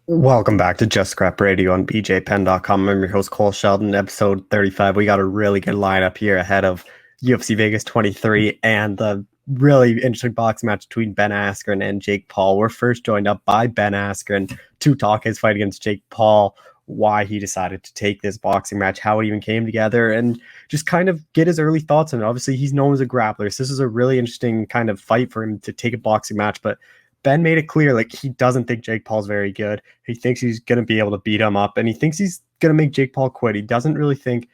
Welcome back to Just Scrap Radio on BJPENN.com. I'm your host, Cole Shelton, episode 35. We got a really good lineup here ahead of UFC Vegas 23 and the really interesting boxing match between Ben Askren and Jake Paul. We're first joined up by Ben Askren to talk his fight against Jake Paul, why he decided to take this boxing match, how it even came together, and just kind of get his early thoughts on it. Obviously, he's known as a grappler, so this is a really interesting kind of fight for him to take a boxing match, but Ben made it clear like he doesn't think Jake Paul's very good. He thinks he's going to be able to beat him up, and he thinks he's going to make Jake Paul quit. He doesn't really think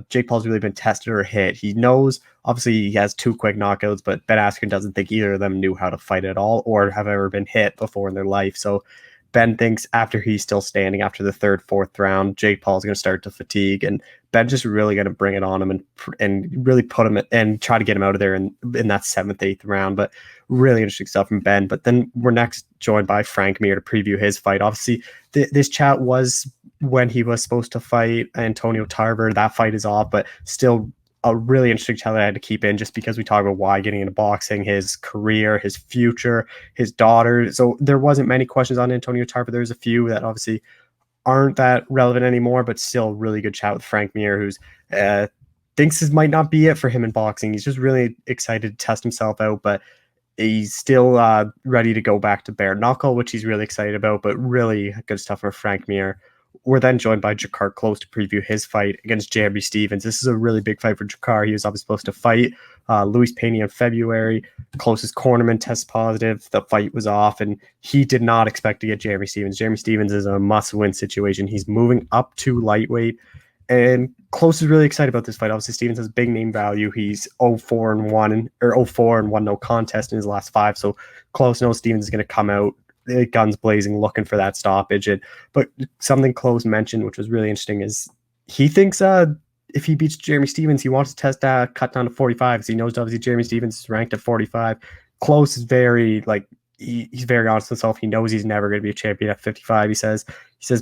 Jake Paul's really been tested or hit. He knows, obviously, he has two quick knockouts, but Ben Askren doesn't think either of them knew how to fight at all or have ever been hit before in their life. So Ben thinks after he's still standing after the third, fourth round, Jake Paul's going to start to fatigue, and Ben's just really going to bring it on him and really put him and try to get him out of there in that seventh, eighth round. But really interesting stuff from Ben. But then we're next joined by Frank Mir to preview his fight. Obviously, this chat was when he was supposed to fight Antonio Tarver. That fight is off, but still a really interesting chat that I had to keep in just because we talk about why getting into boxing, his career, his future, his daughter. So there wasn't many questions on Antonio Tarver. There's a few that obviously aren't that relevant anymore, but still really good chat with Frank Mir, who's thinks this might not be it for him in boxing. He's just really excited to test himself out, but he's still ready to go back to bare knuckle, which he's really excited about, but really good stuff for Frank Mir. We're then joined by Drakkar Klose to preview his fight against Jeremy Stephens. This is a really big fight for Drakkar. He was obviously supposed to fight Luis Pena in February. Klose's cornerman test positive. The fight was off, and he did not expect to get Jeremy Stephens. Jeremy Stephens is a must-win situation. He's moving up to lightweight, and Klose is really excited about this fight. Obviously, Stephens has big name value. He's 0-4-1 or 0-4-1 no contest in his last five. So Klose knows Stephens is going to come out guns blazing, looking for that stoppage. But something Klose mentioned, which was really interesting, is he thinks if he beats Jeremy Stephens, he wants to test cut down to 45 because he knows obviously Jeremy Stephens is ranked at 45. Klose is very he's very honest with himself. He knows he's never going to be a champion at 55. He says,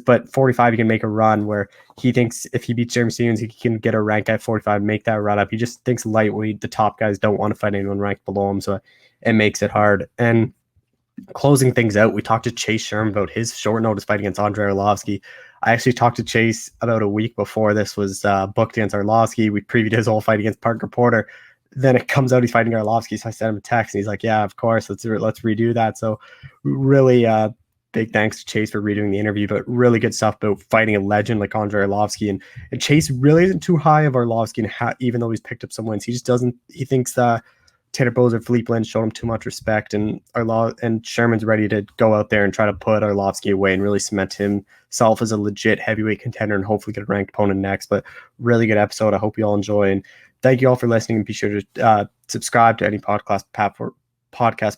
but 45 he can make a run where he thinks if he beats Jeremy Stephens, he can get a rank at 45, make that run up. He just thinks lightweight, the top guys don't want to fight anyone ranked below him, so it makes it hard. And closing things out, we talked to Chase Sherman about his short notice fight against Andre Arlovsky. I actually talked to Chase about a week before this was booked against Arlovsky. We previewed his whole fight against Parker Porter. Then it comes out he's fighting Arlovsky, so I sent him a text, and he's like, "Yeah, of course, let's redo that." So really big thanks to Chase for redoing the interview, but really good stuff about fighting a legend like Andre Arlovsky. And Chase really isn't too high of Arlovsky, even though he's picked up some wins. He just doesn't. He thinks that Tanner Boser, Philippe Lynn showed him too much respect, and Sherman's ready to go out there and try to put Arlovsky away and really cement himself as a legit heavyweight contender and hopefully get a ranked opponent next. But really good episode. I hope you all enjoy, and thank you all for listening. And be sure to subscribe to any podcast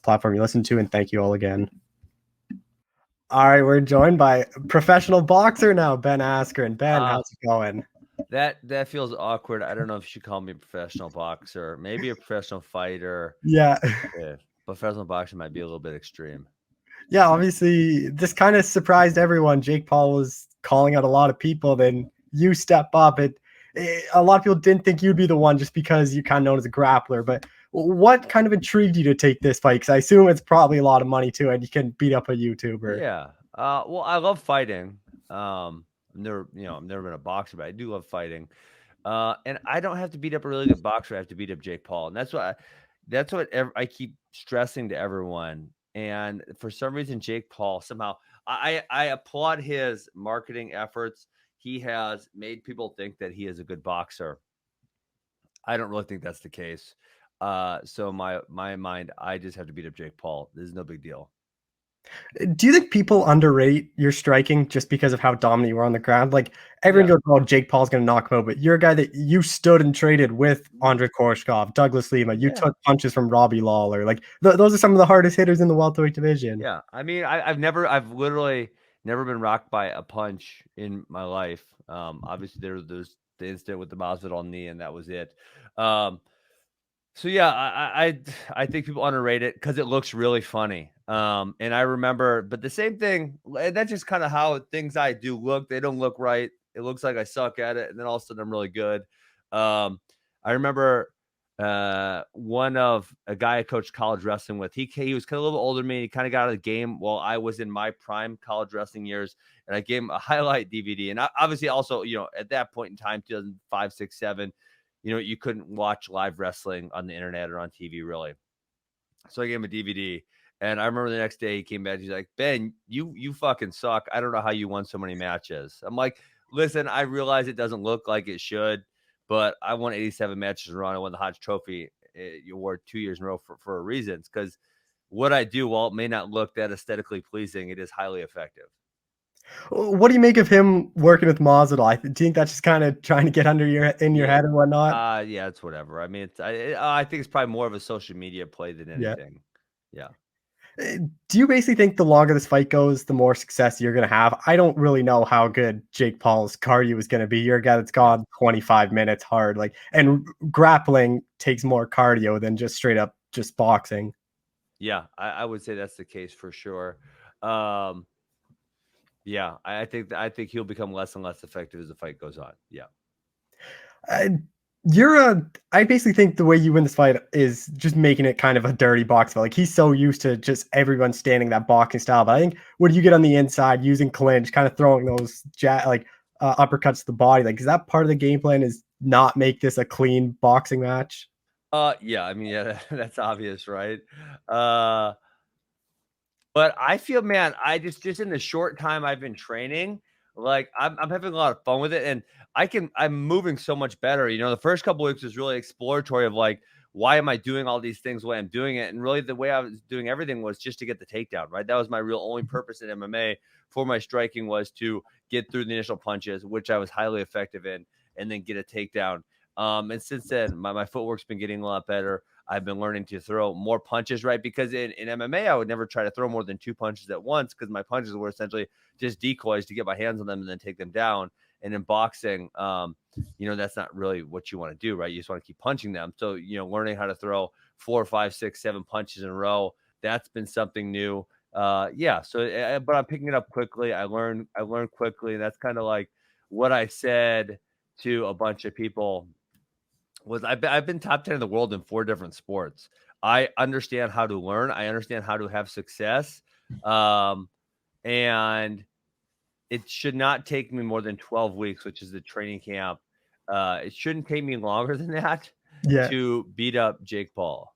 platform you listen to, and thank you all again. All right, we're joined by professional boxer now, Ben Askren. Ben, how's it going? That feels awkward. I don't know if you should call me a professional boxer, maybe a professional fighter. Yeah. Professional boxer might be a little bit extreme. Yeah, obviously, this kind of surprised everyone. Jake Paul was calling out a lot of people. Then you step up. A lot of people didn't think you'd be the one just because you're kind of known as a grappler. But what kind of intrigued you to take this fight? Because I assume it's probably a lot of money too, and you can beat up a YouTuber. Yeah. Well, I love fighting. I've never been a boxer, but I do love fighting. And I don't have to beat up a really good boxer. I have to beat up Jake Paul, and that's what I keep stressing to everyone. And for some reason, Jake Paul somehow, I applaud his marketing efforts. He has made people think that he is a good boxer. I don't really think that's the case. So my mind, I just have to beat up Jake Paul. This is no big deal. Do you think people underrate your striking just because of how dominant you were on the ground? Like everyone goes, "Oh, Jake Paul's going to knock him out," but you're a guy that you stood and traded with Andre Koreshkov, Douglas Lima. You took punches from Robbie Lawler. Like those are some of the hardest hitters in the welterweight division. Yeah, I mean, I've literally never been rocked by a punch in my life. Obviously there's the incident with the Masvidal knee, and that was it. So yeah, I think people underrate it because it looks really funny. And I remember, but the same thing, and that's just kind of how things I do look. They don't look right. It looks like I suck at it, and then all of a sudden I'm really good. I remember one of a guy I coached college wrestling with. He was kind of a little older than me. He kind of got out of the game while I was in my prime college wrestling years, and I gave him a highlight DVD. And obviously, also, at that point in time, 2005, 6, 7, you couldn't watch live wrestling on the internet or on TV really. So I gave him a DVD. And I remember the next day he came back. He's like, Ben, you fucking suck. I don't know how you won so many matches. I'm like, listen, I realize it doesn't look like it should, but I won 87 matches in a row. I won the Hodge Trophy award 2 years in a row for a reason. It's because what I do, while it may not look that aesthetically pleasing, it is highly effective. What do you make of him working with Masvidal? Do you think that's just kind of trying to get under your head and whatnot? Yeah, it's whatever. I mean, I think it's probably more of a social media play than Yeah. anything. Yeah. Do you basically think the longer this fight goes, the more success you're going to have? I don't really know how good Jake Paul's cardio is going to be. You're a guy that's gone 25 minutes hard, and grappling takes more cardio than just straight up just boxing. Yeah, I would say that's the case for sure. Yeah, I think he'll become less and less effective as the fight goes on. Yeah. I basically think the way you win this fight is just making it kind of a dirty box fight. Like, he's so used to just everyone standing that boxing style. But I think when you get on the inside using clinch, kind of throwing those uppercuts to the body, is that part of the game plan, is not make this a clean boxing match? Yeah, I mean, yeah, that's obvious, right? But I feel, man, I just in the short time I've been training, I'm having a lot of fun with it, and I'm moving so much better. The first couple weeks was really exploratory of why am I doing all these things the way I'm doing it? And really the way I was doing everything was just to get the takedown, right? That was my real only purpose in MMA for my striking, was to get through the initial punches, which I was highly effective in, and then get a takedown. And since then, my footwork's been getting a lot better. I've been learning to throw more punches, right? Because in MMA, I would never try to throw more than 2 punches at once, because my punches were essentially just decoys to get my hands on them and then take them down. And in boxing, that's not really what you want to do, right? You just want to keep punching them. So, learning how to throw 4, 5, 6, 7 punches in a row, that's been something new. Yeah. So, but I'm picking it up quickly. I learn quickly. And that's kind of like what I said to a bunch of people was I've been top 10 in the world in 4 different sports. I understand how to learn. I understand how to have success. And it should not take me more than 12 weeks, which is the training camp. It shouldn't take me longer than that to beat up Jake Paul.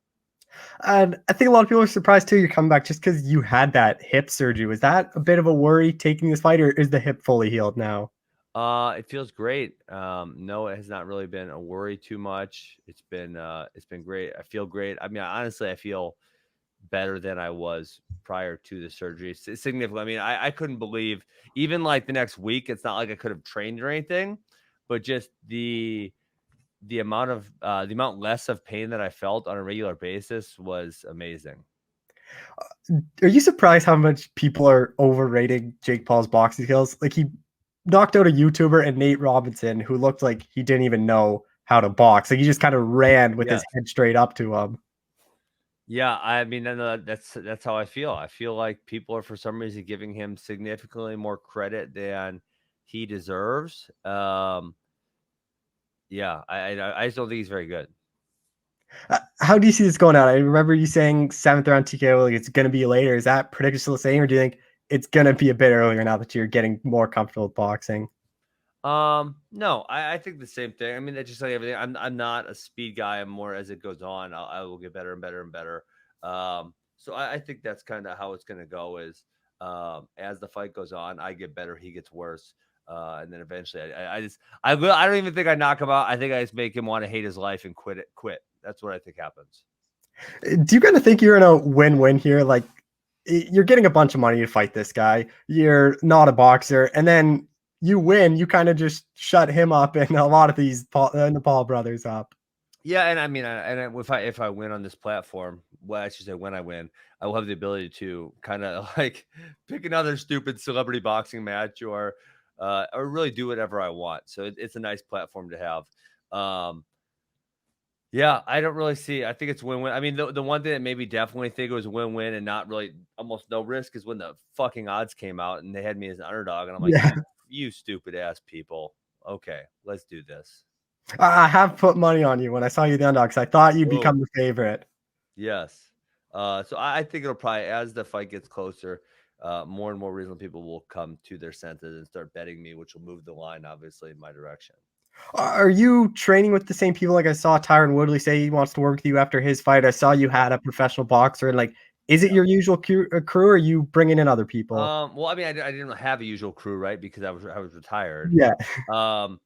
And I think a lot of people are surprised too you're coming back just because you had that hip surgery. Was that a bit of a worry taking this fight, or is the hip fully healed now? It feels great. No, it has not really been a worry too much. It's been great. I feel great. I mean, honestly, I feel better than I was prior to the surgery. Significantly. I mean, I couldn't believe, even the next week, it's not like I could have trained or anything, but just the amount less of pain that I felt on a regular basis was amazing. Are you surprised how much people are overrating Jake Paul's boxing skills? He knocked out a YouTuber and Nate Robinson, who looked like he didn't even know how to box. He just kind of ran with his head straight up to him. Yeah, I mean, that's how I feel. I feel like people are, for some reason, giving him significantly more credit than he deserves. Yeah, I just don't think he's very good. How do you see this going out? I remember you saying 7th round TKO, it's going to be later. Is that prediction still the same, or do you think it's going to be a bit earlier now that you're getting more comfortable with boxing? No, I think the same thing. I mean, that's just like everything. I'm not a speed guy. I'm more, as it goes on, I will get better and better and better. So I think that's kind of how it's going to go, is as the fight goes on, I get better, he gets worse. And then eventually I don't even think I knock him out. I think I just make him want to hate his life and quit. That's what I think happens. Do you kind of think you're in a win-win here? You're getting a bunch of money to fight this guy. You're not a boxer, and then you win. You kind of just shut him up and a lot of the Paul brothers up. Yeah, and I mean, if I win on this platform, well, I should say when I win, I will have the ability to kind of pick another stupid celebrity boxing match, or really do whatever I want. So it's a nice platform to have. Yeah, I don't really see. I think it's win-win. I mean, the one thing that maybe definitely think it was win-win and not really almost no risk is when the fucking odds came out and they had me as an underdog, and I'm like, you stupid ass people. Okay, let's do this. I have put money on you when I saw you the underdogs. I thought you'd Whoa. become the favorite. Yes. So I think it'll probably, as the fight gets closer, more and more reasonable people will come to their senses and start betting me, which will move the line obviously in my direction. Are you training with the same people? Like I saw Tyron Woodley say he wants to work with you after his fight. I saw you had a professional boxer, and like, is it Yeah. your usual crew or are you bringing in other people? Well, I mean, I didn't have a usual crew, right? Because I was retired. Yeah. Um,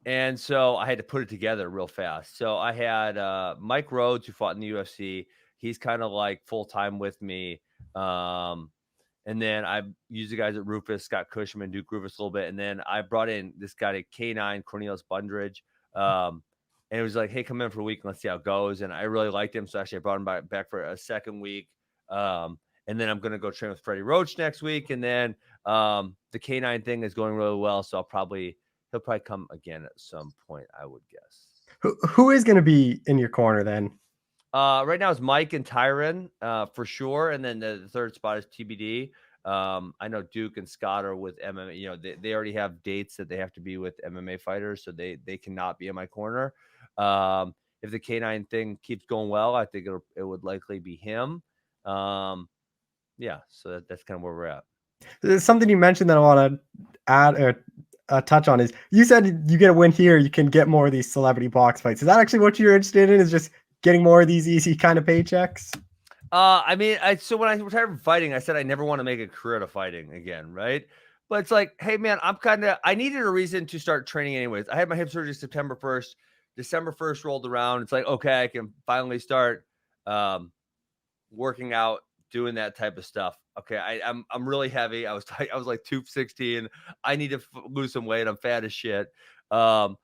and so I had to put it together real fast. So I had Mike Rhodes, who fought in the UFC. He's kind of like full time with me. And then I used the guys at Rufus, Scott Cushman, Duke Rufus a little bit. And then I brought in this guy to K9, Cornelius Bundridge. And it was like, hey, come in for a week and let's see how it goes. And I really liked him. So actually I brought him back for a second week. And then I'm going to go train with Freddie Roach next week. And then the K9 thing is going really well. So he'll probably come again at some point, I would guess. Who is going to be in your corner then? Right now it's Mike and Tyron for sure. And then the third spot is TBD. I know Duke and Scott are with MMA. You know, they already have dates that they have to be with MMA fighters, so they cannot be in my corner. If the K9 thing keeps going well, I think it would likely be him. Yeah, so that's kind of where we're at. There's something you mentioned that I want to add or touch on is you said you get a win here, you can get more of these celebrity box fights. Is that actually what you're interested in? Is just getting more of these easy kind of paychecks? I mean, so when I retired from fighting, I said I never want to make a career out of fighting again, right? But it's like, hey man, I needed a reason to start training anyways. I had my hip surgery September 1st, December 1st rolled around. It's like, okay, I can finally start working out, doing that type of stuff. Okay, I'm really heavy. I was like 216. I need to lose some weight. I'm fat as shit. And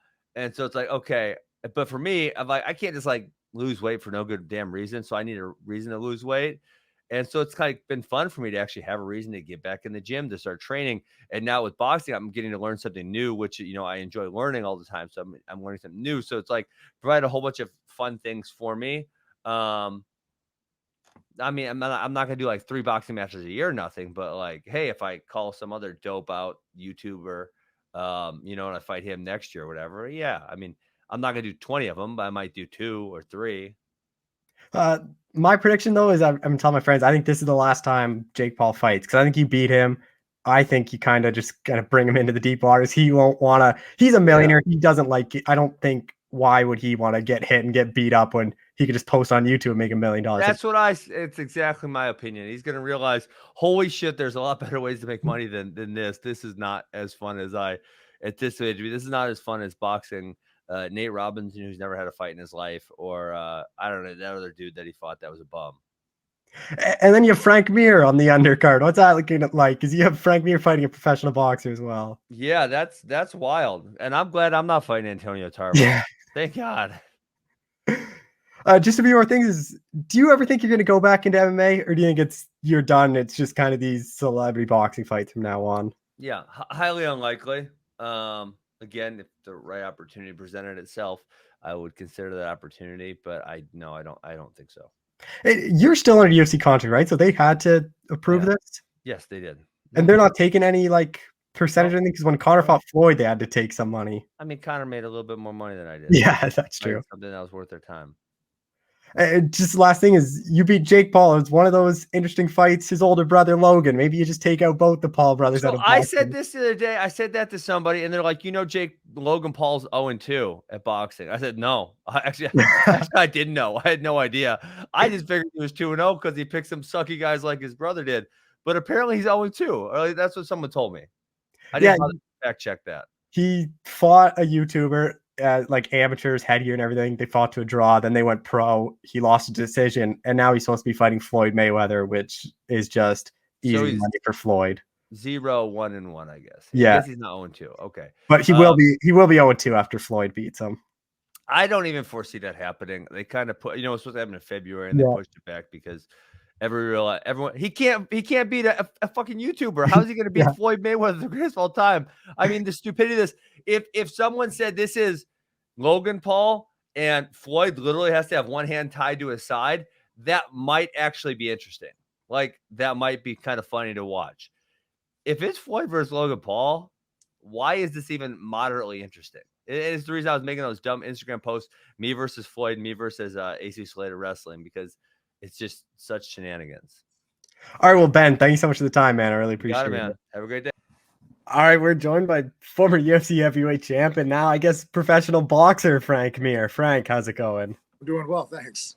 so it's like, okay, but for me, I'm like, I can't just like lose weight for no good damn reason. So I need a reason to lose weight. And so it's kind of been fun for me to actually have a reason to get back in the gym, to start training. And now with boxing, I'm getting to learn something new, which, you know, I enjoy learning all the time. So I'm learning something new. So it's like provide a whole bunch of fun things for me. I mean, I'm not gonna do like 3 boxing matches a year or nothing, but like, hey, if I call some other dope out YouTuber, you know, and I fight him next year or whatever, yeah. I mean, I'm not gonna do 20 of them, but I might do 2 or 3. My prediction though is I'm telling my friends I think this is the last time Jake Paul fights because I think you beat him. I think you kind of bring him into the deep waters. He won't want to. He's a Yeah. millionaire. He doesn't like it. I don't think why would he want to get hit and get beat up when he could just post on YouTube and make $1 million? It's exactly my opinion. He's gonna realize, holy shit, there's a lot better ways to make money than this. This is not as fun as I anticipated to be. This is not as fun as boxing. Nate Robinson, who's never had a fight in his life, or I don't know, that other dude that he fought that was a bum. And then you have Frank Mir on the undercard. What's that looking like? Because you have Frank Mir fighting a professional boxer as well. Yeah, that's wild. And I'm glad I'm not fighting Antonio Tarver. Yeah. Thank God. Just a few more things. Do you ever think you're going to go back into MMA, or do you think you're done? It's just kind of these celebrity boxing fights from now on. Yeah, highly unlikely. Again, if the right opportunity presented itself, I would consider that opportunity. But I don't think so. You're still under UFC contract, right? So they had to approve this. Yes, they did. And they're not taking any like percentage or No. anything because when Conor fought Floyd, they had to take some money. I mean, Conor made a little bit more money than I did. Yeah, that's Fighting true. something that was worth their time. Just the last thing is you beat Jake Paul. It's one of those interesting fights. His older brother Logan. Maybe you just take out both the Paul brothers out So of I boxing. said this the other day. I said that to somebody, and they're like, you know, Logan Paul's 0-2 at boxing. I said, no. Actually, I didn't know. I had no idea. I just figured he was 2-0 because he picked some sucky guys like his brother did. But apparently he's 0-2. Or that's what someone told me. I didn't bother to fact check that. He fought a YouTuber, like amateurs, headgear and everything. They fought to a draw. Then they went pro. He lost a decision, and now he's supposed to be fighting Floyd Mayweather, which is just easy money for Floyd. 0-1-1, I guess. Yeah, I guess he's not 0-2. Okay, but he will be 0-2 after Floyd beats him. I don't even foresee that happening. They kind of put, it's supposed to happen in February, and they pushed it back because everyone he can't beat a fucking YouTuber. How's he going to beat Floyd Mayweather, the greatest of all time? I mean, the stupidity of this. If someone said this is Logan Paul and Floyd literally has to have one hand tied to his side, that might actually be interesting. Like that might be kind of funny to watch. If it's Floyd versus Logan Paul, why is this even moderately interesting? It's the reason I was making those dumb Instagram posts, me versus Floyd, me versus AC Slater Wrestling, because it's just such shenanigans. All right, well, Ben, thank you so much for the time, man. I really You got appreciate it, man. it. Have a great day. All right, we're joined by former UFC heavyweight champ and now, I guess, professional boxer Frank Mir. Frank, how's it going? I'm doing well, thanks.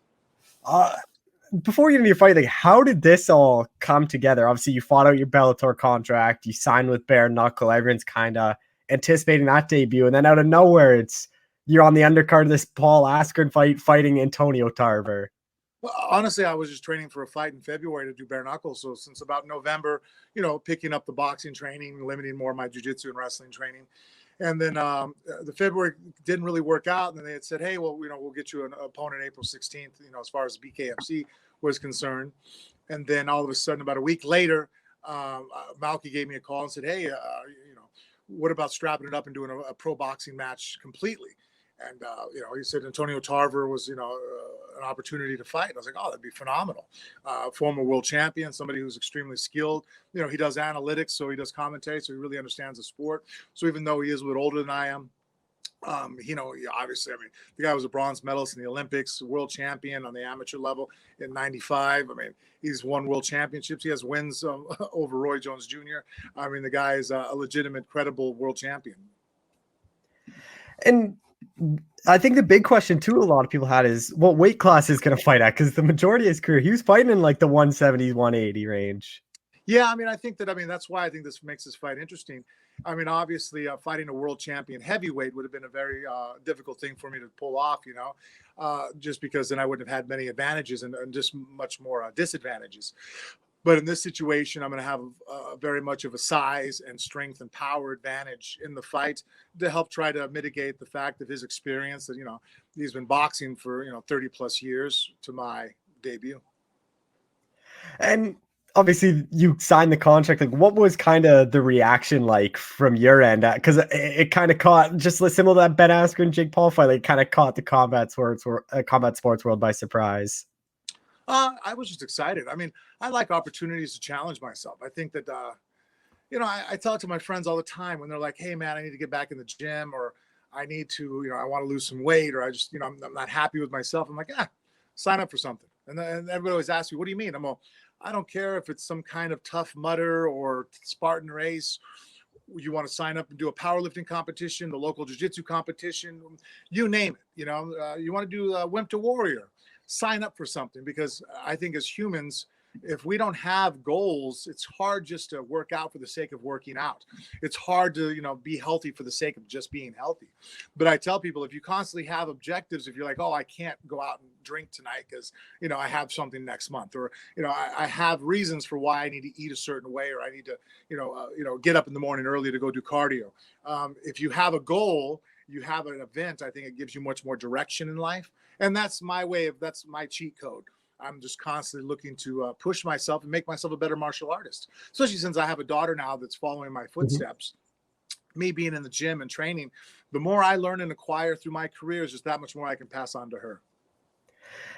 Before you get into your fight, like, how did this all come together? Obviously, you fought out your Bellator contract, you signed with Bare Knuckle, everyone's kind of anticipating that debut, and then out of nowhere, you're on the undercard of this Paul Askren fight, fighting Antonio Tarver. Well, honestly, I was just training for a fight in February to do bare knuckle. So since about November, picking up the boxing training, limiting more of my jiu-jitsu and wrestling training. And then the February didn't really work out. And then they had said, hey, well, we'll get you an opponent April 16th, as far as BKFC was concerned. And then all of a sudden, about a week later, Malky gave me a call and said, hey, what about strapping it up and doing a pro boxing match completely? And, he said Antonio Tarver was, an opportunity to fight. And I was like, oh, that'd be phenomenal. Former world champion, somebody who's extremely skilled. He does analytics, so he does commentary, so he really understands the sport. So even though he is a bit older than I am, obviously, the guy was a bronze medalist in the Olympics, world champion on the amateur level in '95. He's won world championships. He has wins over Roy Jones Jr. The guy is a legitimate, credible world champion. And I think the big question too, a lot of people had is what weight class is going to fight at, because the majority of his career he was fighting in like the 170, 180 range. Yeah, I think that's why I think this makes this fight interesting. Obviously, fighting a world champion heavyweight would have been a very difficult thing for me to pull off, just because then I wouldn't have had many advantages and just much more disadvantages. But in this situation, I'm going to have very much of a size and strength and power advantage in the fight to help try to mitigate the fact of his experience that, he's been boxing for, 30 plus years to my debut. And obviously you signed the contract. Like, what was kind of the reaction like from your end? Because it kind of caught, just similar to that Ben Askren Jake Paul fight, like kind of caught the combat sports world by surprise. I was just excited. I like opportunities to challenge myself. I think that, I talk to my friends all the time when they're like, hey, man, I need to get back in the gym, or I need to, I want to lose some weight, or I just, I'm not happy with myself. I'm like, sign up for something. And everybody always asks me, what do you mean? I don't care if it's some kind of Tough Mudder or Spartan race. You want to sign up and do a powerlifting competition, the local jiu-jitsu competition, you name it. You want to do Wimp to Warrior. Sign up for something, because I think as humans, if we don't have goals, it's hard just to work out for the sake of working out. It's hard to, be healthy for the sake of just being healthy. But I tell people, if you constantly have objectives, if you're like, oh, I can't go out and drink tonight because, I have something next month, or, I have reasons for why I need to eat a certain way, or I need to, get up in the morning early to go do cardio. If you have a goal, you have an event, I think it gives you much more direction in life. And that's that's my cheat code. I'm just constantly looking to push myself and make myself a better martial artist, especially since I have a daughter now that's following my footsteps. Mm-hmm. Me being in the gym and training, the more I learn and acquire through my career is just that much more I can pass on to her.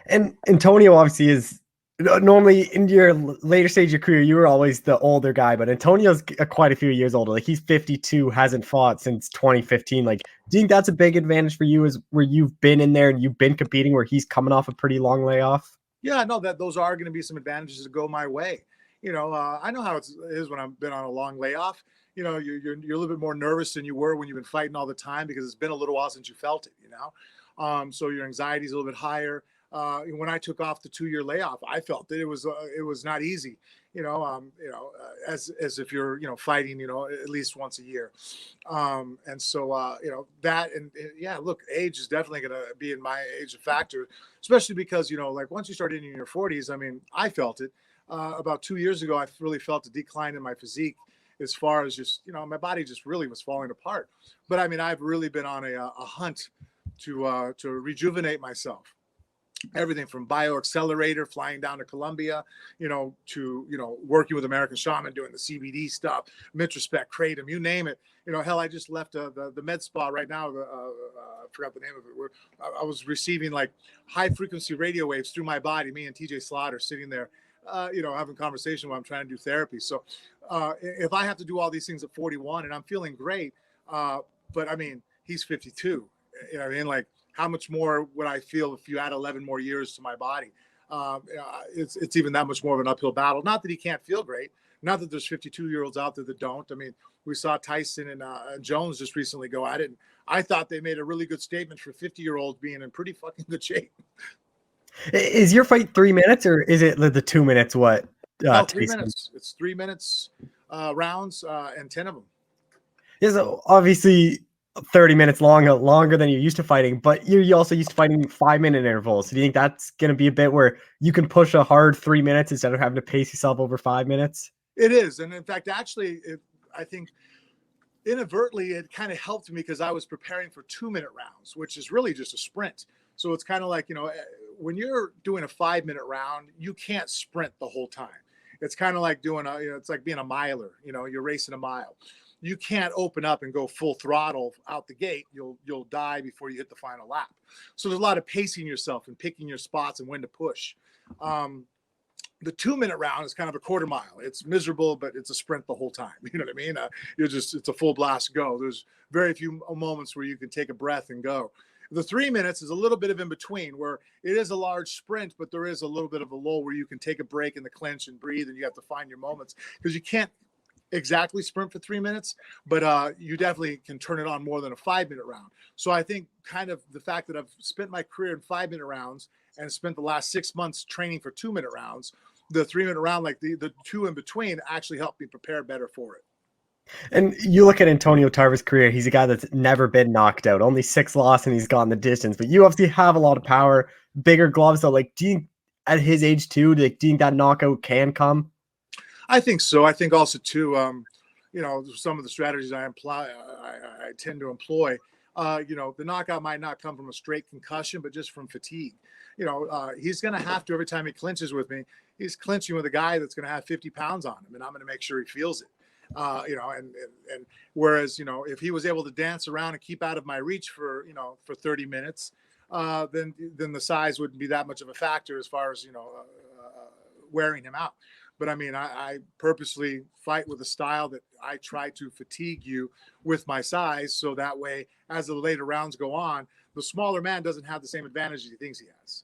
And Antonio obviously is normally in your later stage of your career, you were always the older guy, but Antonio's quite a few years older. Like, he's 52, hasn't fought since 2015. Like, do you think that's a big advantage for you, is where you've been in there and you've been competing, where he's coming off a pretty long layoff? Yeah, no, those are going to be some advantages to go my way. I know how it is when I've been on a long layoff. You're a little bit more nervous than you were when you've been fighting all the time, because it's been a little while since you felt it, so your anxiety is a little bit higher. When I took off the 2-year layoff, I felt that it was not easy, as if you're, fighting, at least once a year. And so, that, and yeah, look, age is definitely going to be in my age a factor, especially because, like once you start in your 40s, I felt it about 2 years ago. I really felt a decline in my physique, as far as just, my body just really was falling apart. But I've really been on a hunt to rejuvenate myself. Everything from bioaccelerator, flying down to Colombia, to, working with American Shaman, doing the CBD stuff, Mitrospect, Kratom, you name it. Hell, I just left the med spa right now. I forgot the name of it. Where I was receiving like high frequency radio waves through my body, me and TJ Slaughter sitting there, having conversation while I'm trying to do therapy. So if I have to do all these things at 41 and I'm feeling great, but he's 52. You know what I mean? Like, how much more would I feel if you add 11 more years to my body? It's even that much more of an uphill battle. Not that he can't feel great. Not that there's 52-year-olds out there that don't. I mean, we saw Tyson and Jones just recently go at it. And I thought they made a really good statement for 50-year-olds being in pretty fucking good shape. Is your fight 3 minutes, or is it the 2 minutes? What? No, 3 minutes. It's 3 minutes rounds and 10 of them. Yeah, so obviously 30 minutes longer than you're used to fighting, but you're also used to fighting 5-minute intervals. So do you think that's going to be a bit where you can push a hard 3 minutes instead of having to pace yourself over 5 minutes? It is. And in fact, actually, I think inadvertently it kind of helped me because I was preparing for 2-minute rounds, which is really just a sprint. So it's kind of like, you know, when you're doing a 5-minute round, you can't sprint the whole time. It's kind of like doing it's like being a miler, you know, you're racing a mile. You can't open up and go full throttle out the gate. You'll die before you hit the final lap. So there's a lot of pacing yourself and picking your spots and when to push. The 2-minute round is kind of a quarter mile. It's miserable, but it's a sprint the whole time. You know what I mean? It's a full blast go. There's very few moments where you can take a breath and go. The 3 minutes is a little bit of in between where it is a large sprint, but there is a little bit of a lull where you can take a break in the clinch and breathe, and you have to find your moments because you can't exactly sprint for 3 minutes, but you definitely can turn it on more than a 5-minute round. So I think kind of the fact that I've spent my career in 5-minute rounds and spent the last 6 months training for 2-minute rounds, the 3-minute round, like the two in between, actually helped me prepare better for it. And you look at Antonio Tarver's career, he's a guy that's never been knocked out, only 6 losses, and he's gone the distance. But you obviously have a lot of power, bigger gloves. So, like, do you, at his age too, do you think that knockout can come? I think so. I think also too, you know, some of the strategies I tend to employ, you know, the knockout might not come from a straight concussion, but just from fatigue. You know, he's going to have to, every time he clinches with me, he's clinching with a guy that's going to have 50 pounds on him, and I'm going to make sure he feels it. You know, and whereas, you know, if he was able to dance around and keep out of my reach for, you know, for 30 minutes, then the size wouldn't be that much of a factor as far as, you know, wearing him out. But I mean, I purposely fight with a style that I try to fatigue you with my size. So that way, as the later rounds go on, the smaller man doesn't have the same advantage as he thinks he has.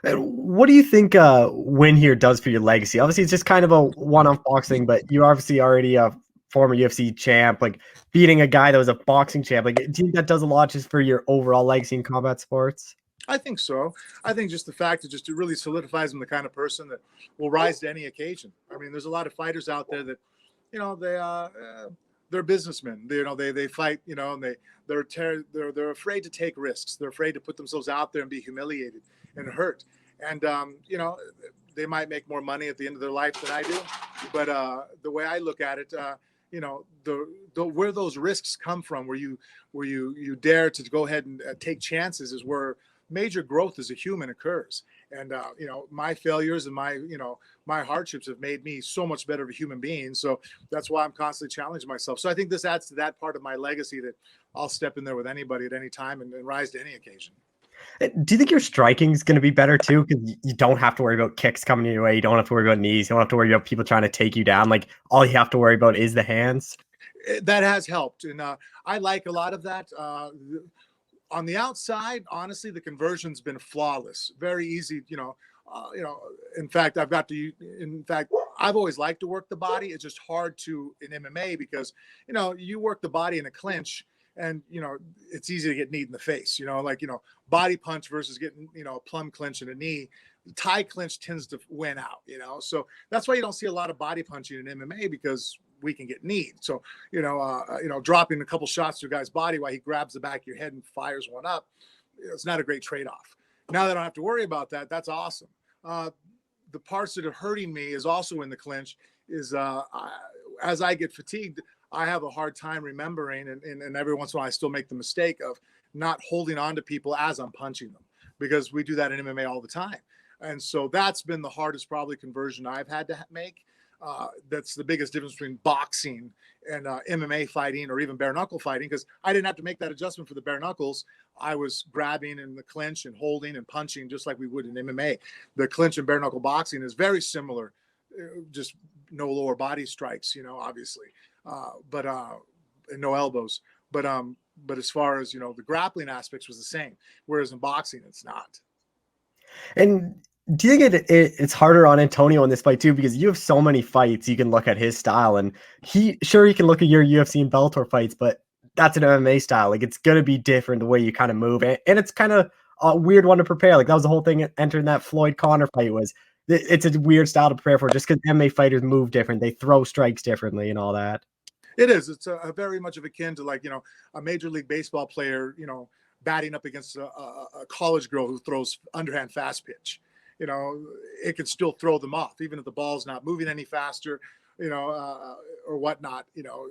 And what do you think win here does for your legacy? Obviously, it's just kind of a one-off boxing, but you're obviously already a former UFC champ, like beating a guy that was a boxing champ. Like, do you think that does a lot just for your overall legacy in combat sports? I think so. I think just the fact that it really solidifies him the kind of person that will rise to any occasion. I mean, there's a lot of fighters out there that, you know, they're businessmen. They fight, you know, and they're afraid to take risks. They're afraid to put themselves out there and be humiliated and hurt. And you know, they might make more money at the end of their life than I do. But the way I look at it, you know, where those risks come from, where you dare to go ahead and take chances, is where major growth as a human occurs. And you know, my failures and my hardships have made me so much better of a human being. So that's why I'm constantly challenging myself. So I think this adds to that part of my legacy, that I'll step in there with anybody at any time and rise to any occasion. Do you think your striking is going to be better too? Because you don't have to worry about kicks coming your way. You don't have to worry about knees. You don't have to worry about people trying to take you down. Like, all you have to worry about is the hands. That has helped. And I like a lot of that. On the outside, honestly, the conversion's been flawless. Very easy, you know, in fact, I've always liked to work the body. It's just hard to in MMA because, you know, you work the body in a clinch and, you know, it's easy to get kneed in the face, you know, like, you know, body punch versus getting, you know, a plum clinch and a knee. The tie clinch tends to win out, you know, so that's why you don't see a lot of body punching in MMA, because we can get kneed. So, you know, dropping a couple shots to a guy's body while he grabs the back of your head and fires one up, it's not a great trade-off. Now that I don't have to worry about that, that's awesome. The parts that are hurting me is also in the clinch is as I get fatigued, I have a hard time remembering, and every once in a while I still make the mistake of not holding on to people as I'm punching them, because we do that in MMA all the time. And so that's been the hardest probably conversion I've had to make. That's the biggest difference between boxing and MMA fighting, or even bare knuckle fighting, because I didn't have to make that adjustment for the bare knuckles. I was grabbing in the clinch and holding and punching just like we would in MMA. The clinch and bare knuckle boxing is very similar, just no lower body strikes, you know, obviously, but and no elbows. But But as far as, you know, the grappling aspects was the same. Whereas in boxing, it's not. And do you think it's harder on Antonio in this fight too? Because you have so many fights, you can look at his style, and he can look at your UFC and Bellator fights, but that's an MMA style. Like, it's gonna be different the way you kind of move, and it's kind of a weird one to prepare. Like, that was the whole thing entering that Floyd Connor fight, was it's a weird style to prepare for, just because MMA fighters move different, they throw strikes differently and all that. It is. It's a very much of akin to, like, you know, a Major League Baseball player, you know, batting up against a college girl who throws underhand fast pitch. You know, it can still throw them off, even if the ball's not moving any faster, you know, or whatnot. You know,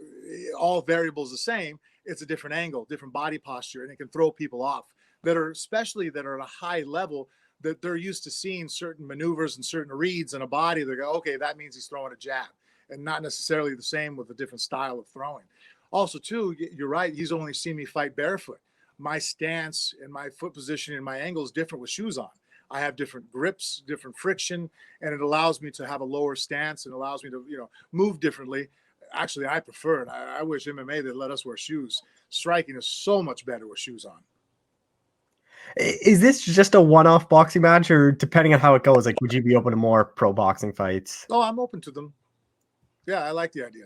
all variables the same. It's a different angle, different body posture, and it can throw people off that are, especially that are at a high level, that they're used to seeing certain maneuvers and certain reads in a body. They go, okay, that means he's throwing a jab, and not necessarily the same with a different style of throwing. Also, too, you're right. He's only seen me fight barefoot. My stance and my foot position and my angle is different with shoes on. I have different grips, different friction, and it allows me to have a lower stance and allows me to, you know, move differently. Actually, I prefer it. I wish MMA they'd let us wear shoes. Striking is so much better with shoes on. Is this just a one-off boxing match, or depending on how it goes, like, would you be open to more pro boxing fights? Oh, I'm open to them. Yeah, I like the idea.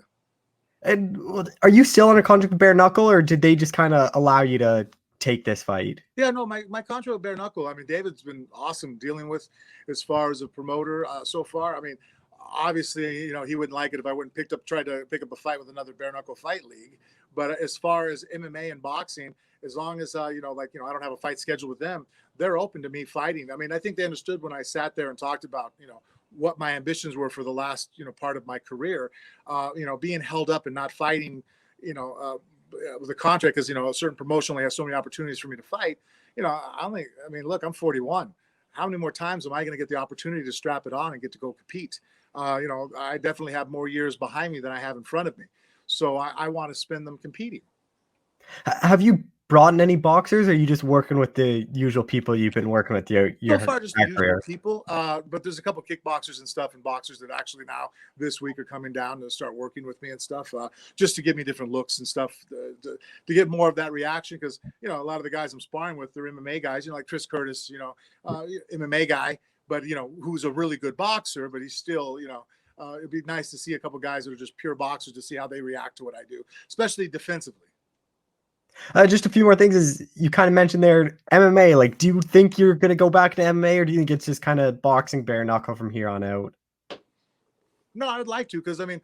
And are you still on a contract with Bare Knuckle, or did they just kind of allow you to take this fight? Yeah, no, my contract with Bare Knuckle, I mean, David's been awesome dealing with as far as a promoter so far. I mean, obviously, you know, he wouldn't like it if I wouldn't tried to pick up a fight with another Bare Knuckle fight league. But as far as MMA and boxing, as long as, you know, like, you know, I don't have a fight scheduled with them, they're open to me fighting. I mean, I think they understood when I sat there and talked about, you know, what my ambitions were for the last, you know, part of my career, you know, being held up and not fighting, you know, with a contract, because, you know, a certain promotion only has so many opportunities for me to fight. You know, I mean, look, I'm 41. How many more times am I going to get the opportunity to strap it on and get to go compete? You know, I definitely have more years behind me than I have in front of me. So I want to spend them competing. Have you brought in any boxers, or are you just working with the usual people you've been working with your So far, just the usual career? people. But there's a couple kickboxers and stuff, and boxers that actually now this week are coming down to start working with me and stuff, just to give me different looks and stuff, to get more of that reaction. Because, you know, a lot of the guys I'm sparring with, they're MMA guys. You know, like Chris Curtis, you know, MMA guy, but, you know, who's a really good boxer, but he's still, you know, it'd be nice to see a couple guys that are just pure boxers to see how they react to what I do, especially defensively. Just a few more things. Is you kind of mentioned there MMA. Like, do you think you're going to go back to MMA, or do you think it's just kind of boxing bare knuckle from here on out? No, I'd like to, because I mean,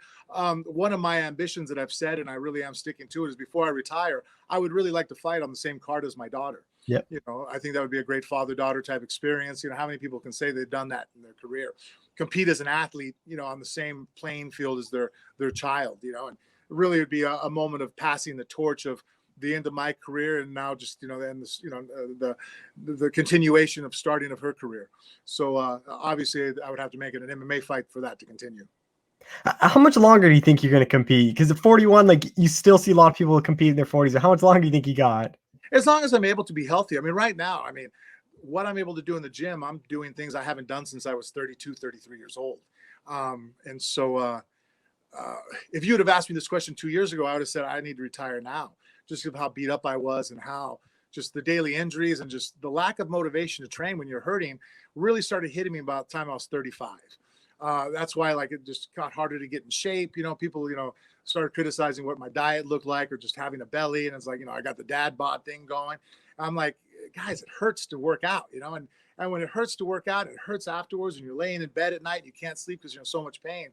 one of my ambitions that I've said, and I really am sticking to it, is before I retire, I would really like to fight on the same card as my daughter. Yep. You know, I think that would be a great father-daughter type experience. You know, how many people can say they've done that in their career? Compete as an athlete, you know, on the same playing field as their child, you know, and really it would be a moment of passing the torch of the end of my career, and now just, you know, and this, you know, the continuation of starting of her career. So obviously I would have to make it an MMA fight for that to continue. How much longer do you think you're going to compete? Because at 41, like, you still see a lot of people compete in their 40s. How much longer do you think you got? As long as I'm able to be healthy. I mean, right now, I mean, what I'm able to do in the gym, I'm doing things I haven't done since I was 32, 33 years old. And so if you would have asked me this question 2 years ago, I would have said I need to retire now, just because of how beat up I was and how just the daily injuries and just the lack of motivation to train when you're hurting really started hitting me about the time I was 35. That's why, like, it just got harder to get in shape. You know, people, you know, started criticizing what my diet looked like, or just having a belly. And it's like, you know, I got the dad bod thing going. I'm like, guys, it hurts to work out, you know, and when it hurts to work out, it hurts afterwards. And you're laying in bed at night, you can't sleep because you're in so much pain.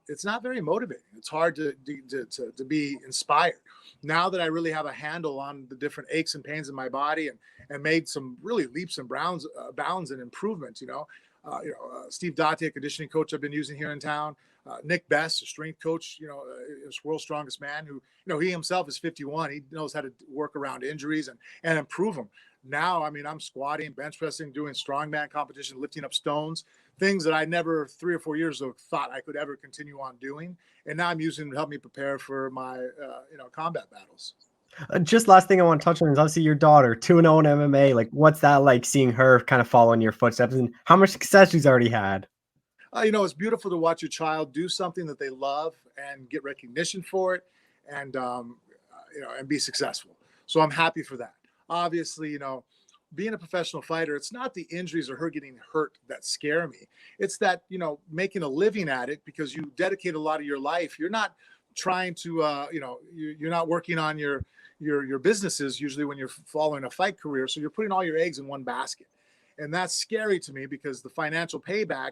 It's not very motivating. It's hard to be inspired. Now that I really have a handle on the different aches and pains in my body, and made some really leaps and bounds and improvements, you know, Steve Date, a conditioning coach I've been using here in town, Nick Best, a strength coach, you know, is world's strongest man, who, you know, he himself is 51. He knows how to work around injuries and improve them. Now, I mean, I'm squatting, bench pressing, doing strongman competition, lifting up stones, things that I never 3 or 4 years ago thought I could ever continue on doing. And now I'm using to help me prepare for my, you know, combat battles. Just last thing I want to touch on is obviously your daughter, 2-0 in MMA. Like, what's that like, seeing her kind of follow in your footsteps, and how much success she's already had? You know, it's beautiful to watch your child do something that they love and get recognition for it, and you know, and be successful. So I'm happy for that. Obviously, you know, being a professional fighter, it's not the injuries or her getting hurt that scare me. It's that, you know, making a living at it because you dedicate a lot of your life. You're not trying to, you know, you're not working on your businesses usually when you're following a fight career. So you're putting all your eggs in one basket. And that's scary to me because the financial payback,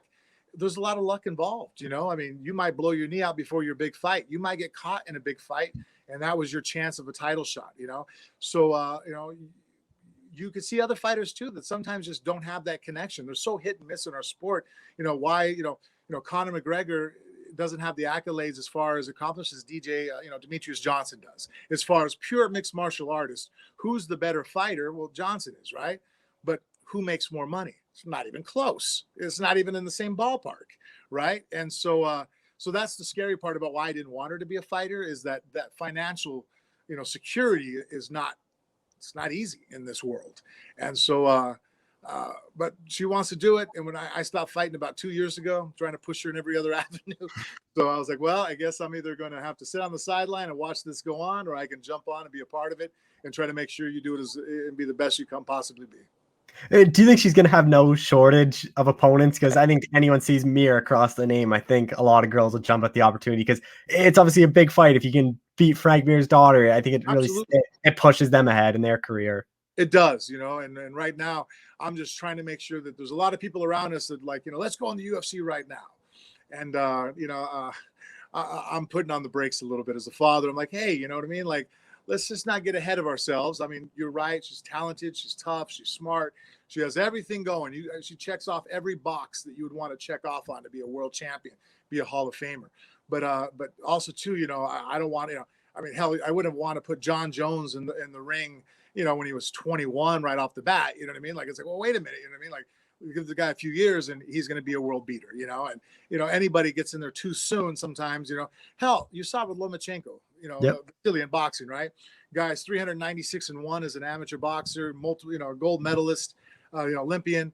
there's a lot of luck involved. You know, I mean, you might blow your knee out before your big fight. You might get caught in a big fight, and that was your chance of a title shot, you know? So, you know, you could see other fighters too that sometimes just don't have that connection. They're so hit and miss in our sport. You know, why, you know, Conor McGregor doesn't have the accolades as far as accomplishes DJ, you know, Demetrius Johnson does. As far as pure mixed martial artist, who's the better fighter? Well, Johnson is, right? But who makes more money? It's not even close. It's not even in the same ballpark, right? And so, so that's the scary part about why I didn't want her to be a fighter, is that financial, you know, security is not, it's not easy in this world. And so, but she wants to do it. And when I stopped fighting about 2 years ago, trying to push her in every other avenue. So I was like, well, I guess I'm either going to have to sit on the sideline and watch this go on, or I can jump on and be a part of it and try to make sure you do it and be the best you can possibly be. Do you think she's going to have no shortage of opponents? Because I think anyone sees Mir across the name, I think a lot of girls will jump at the opportunity because it's obviously a big fight. If you can beat Frank Mir's daughter, I think it really it pushes them ahead in their career. It does, you know, and right now I'm just trying to make sure that there's a lot of people around us that, like, you know, let's go in the UFC right now. And, you know, I'm putting on the brakes a little bit as a father. I'm like, hey, you know what I mean? Like, let's just not get ahead of ourselves. I mean, you're right. She's talented. She's tough. She's smart. She has everything going. She checks off every box that you would want to check off on to be a world champion, be a Hall of Famer. But also too, you know, I don't want, you know, I mean, hell, I wouldn't want to put John Jones in the ring, you know, when he was 21 right off the bat. You know what I mean? Like, it's like, well, wait a minute. You know what I mean? Like, we give the guy a few years and he's going to be a world beater, you know? And, you know, anybody gets in there too soon sometimes, you know. Hell, you saw with Lomachenko, you know, Brazilian boxing, right? Guy's 396-1 as an amateur boxer, multiple, you know, gold medalist, you know, Olympian,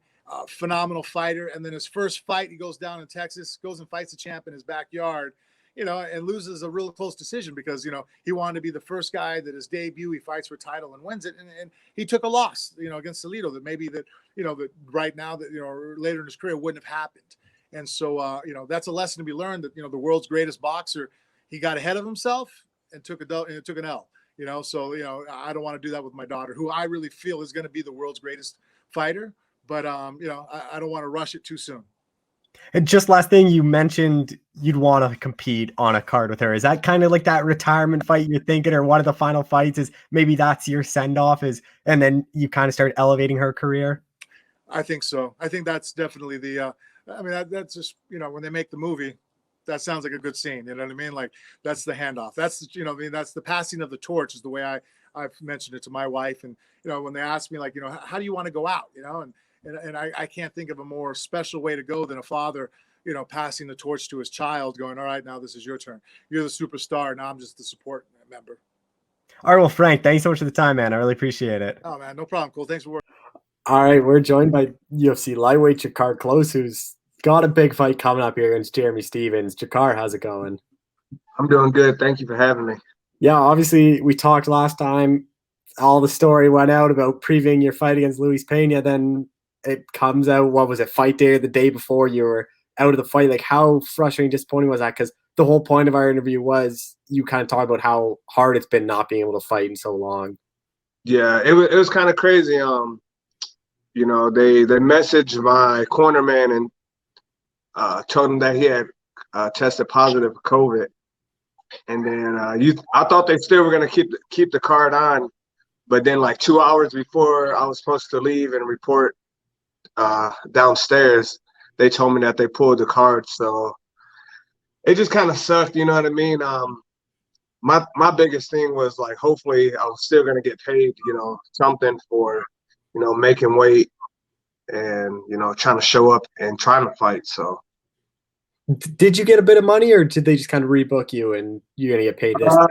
phenomenal fighter. And then his first fight, he goes down in Texas, goes and fights the champ in his backyard, you know, and loses a real close decision because, you know, he wanted to be the first guy that his debut, he fights for title and wins it. And he took a loss, you know, against Salido that maybe that, you know, that right now that, you know, later in his career wouldn't have happened. And so, you know, that's a lesson to be learned that, you know, the world's greatest boxer, he got ahead of himself and took an L, you know? So, you know, I don't want to do that with my daughter, who I really feel is going to be the world's greatest fighter. But, you know, I don't want to rush it too soon. And just last thing, you mentioned you'd want to compete on a card with her. Is that kind of like that retirement fight you're thinking, or one of the final fights is maybe that's your send off and then you kind of start elevating her career? I think so. I think that's definitely the, I mean, that's just, you know, when they make the movie, that sounds like a good scene. You know what I mean? Like, that's the handoff. That's, you know, I mean, that's the passing of the torch is the way I've mentioned it to my wife. And, you know, when they ask me, like, you know, how do you want to go out, you know, and I can't think of a more special way to go than a father, you know, passing the torch to his child, going, all right, now this is your turn. You're the superstar. Now I'm just the support member. All right. Well, Frank, thanks so much for the time, man. I really appreciate it. Oh, man, no problem. Cool. Thanks for working. All right. We're joined by UFC lightweight Drakkar Klose, who's got a big fight coming up here against Jeremy Stephens. Drakkar, how's it going? I'm doing good. Thank you for having me. Yeah, obviously we talked last time. All the story went out about previewing your fight against Luis Pena. Then it comes out, what was it, fight day, the day before you were out of the fight. Like, how frustrating, disappointing was that? Because the whole point of our interview was you kind of talk about how hard it's been not being able to fight in so long. Yeah, it was kind of crazy. You know, they messaged my corner man and told him that he had tested positive for COVID. And then I thought they still were gonna keep the card on, but then like 2 hours before I was supposed to leave and report downstairs, they told me that they pulled the card. So it just kind of sucked, you know what I mean? My biggest thing was, like, hopefully I was still gonna get paid, you know, something for, you know, making weight and, you know, trying to show up and trying to fight. So did you get a bit of money, or did they just kind of rebook you and you're gonna get paid this time?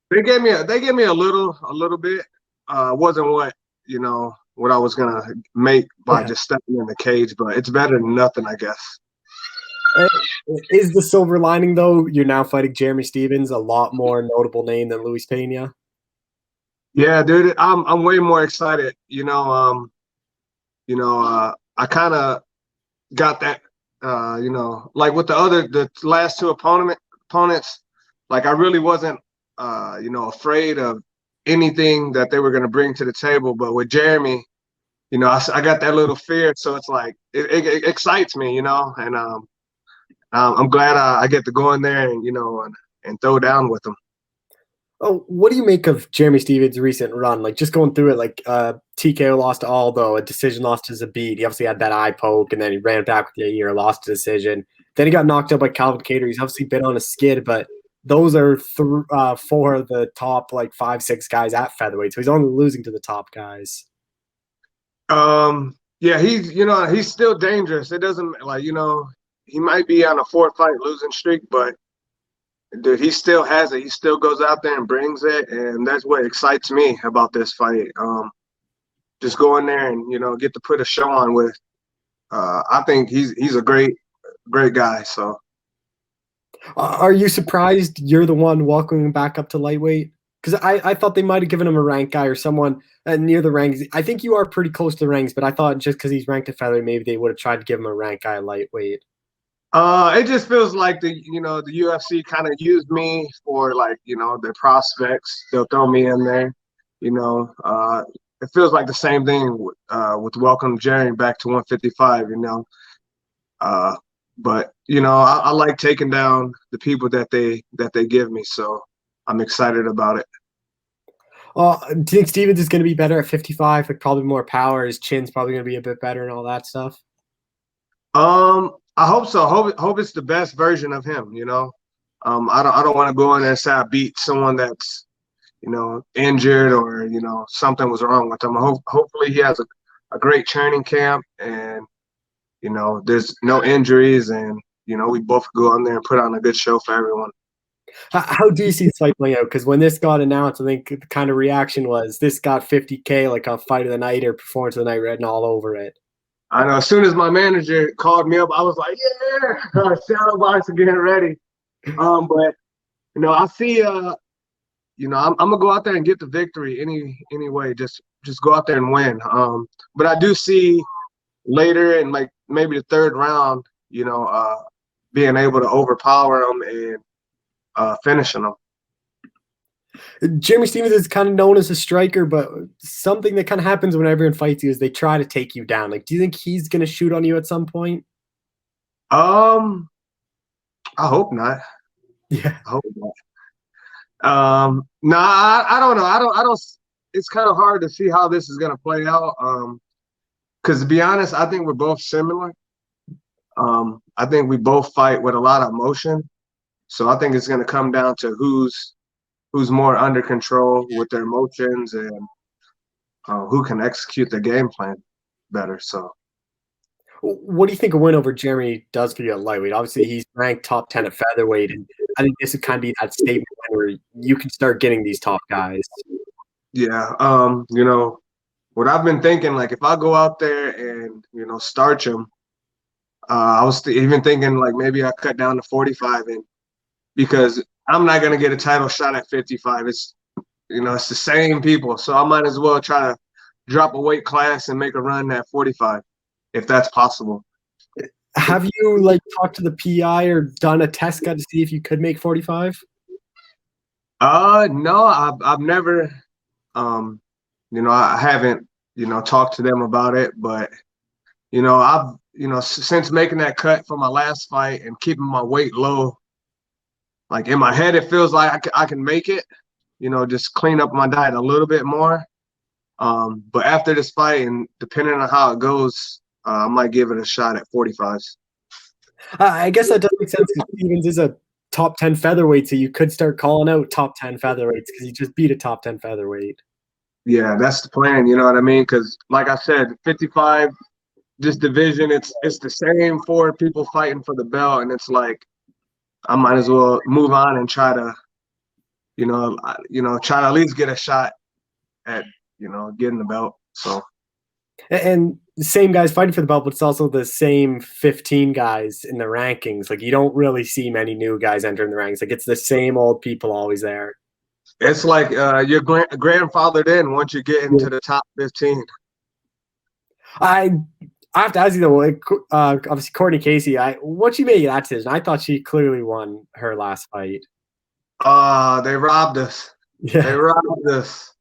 They gave me a little bit. Wasn't what, you know, what I was gonna make by just stepping in the cage, but it's better than nothing, I guess. Is the silver lining, though, you're now fighting Jeremy Stephens, a lot more notable name than Luis Pena? Yeah, dude, I'm way more excited. I kind of got that. Like with the last two opponents, like I really wasn't, afraid of anything that they were going to bring to the table. But with Jeremy, I got that little fear, so it's like it excites me, and I'm glad I get to go in there and and throw down with them. Oh, what do you make of Jeremy Stevens' recent run? Like just going through it, like TKO lost to Aldo, a decision lost to Zabit. He obviously had that eye poke, and then he ran back with the year, lost a decision. Then he got knocked out by Calvin Kattar. He's obviously been on a skid, but those are four of the top like 5-6 guys at featherweight. So he's only losing to the top guys. Yeah, he's still dangerous. It doesn't like he might be on a 4-fight losing streak, but dude, he still has it. He still goes out there and brings it, and that's what excites me about this fight. Just go in there and get to put a show on with. I think he's a great guy. So, are you surprised you're the one welcoming him back up to lightweight? Because I thought they might have given him a rank guy or someone near the ranks. I think you are pretty close to the ranks, but I thought just because he's ranked at featherweight, maybe they would have tried to give him a rank guy lightweight. It just feels like the UFC kind of used me for like their prospects. They'll throw me in there. It feels like the same thing with welcome Jerry back to 155. But I like taking down the people that they give me. So I'm excited about it. Do you think Stevens is going to be better at 55? Like probably more power. His chin's probably going to be a bit better and all that stuff. I hope so. Hope it's the best version of him. I don't want to go in there and say I beat someone that's injured or something was wrong with him. Hopefully he has a great training camp and there's no injuries and we both go on there and put on a good show for everyone. How do you see this fight playing out? Because when this got announced, I think the kind of reaction was this got 50K like a fight of the night or performance of the night written all over it. I know. As soon as my manager called me up, I was like, "Yeah, shadow boxing, getting ready." But I see. I'm gonna go out there and get the victory anyway. Just go out there and win. But I do see later in like maybe the third round, being able to overpower them and finishing them. Jeremy Stevens is kind of known as a striker, but something that kind of happens when everyone fights you is they try to take you down. Like, do you think he's going to shoot on you at some point? I hope not. Yeah, I hope not. No, I don't know. I don't. It's kind of hard to see how this is going to play out. Because to be honest, I think we're both similar. I think we both fight with a lot of emotion. So I think it's going to come down to who's more under control with their emotions and who can execute the game plan better. So, what do you think a win over Jeremy does for you at lightweight? Obviously, he's ranked top 10 at featherweight, and I think this would kind of be that statement where you can start getting these top guys. Yeah, what I've been thinking, like if I go out there and starch him, I was even thinking like maybe I cut down to 45, and because I'm not gonna get a title shot at 55. It's it's the same people, so I might as well try to drop a weight class and make a run at 45, if that's possible. Have you like talked to the PI or done a test cut to see if you could make 45? No, I've never, I haven't, talked to them about it, but I've, since making that cut for my last fight and keeping my weight low. Like in my head, it feels like I can make it, just clean up my diet a little bit more. But after this fight, and depending on how it goes, I might give it a shot at 45s. I guess that does make sense because Stevens is a top 10 featherweight, so you could start calling out top 10 featherweights because he just beat a top 10 featherweight. Yeah, that's the plan. You know what I mean? Because like I said, 55, this division, it's the same 4 people fighting for the belt, and it's like, I might as well move on and try to, try to at least get a shot at, getting the belt. So, and the same guys fighting for the belt, but it's also the same 15 guys in the rankings. Like you don't really see many new guys entering the ranks. Like it's the same old people always there. It's like your grandfather then once you get into the top 15. I have to ask you though, like, obviously Courtney Casey, what she made that decision? I thought she clearly won her last fight. They robbed us. Yeah. They robbed us.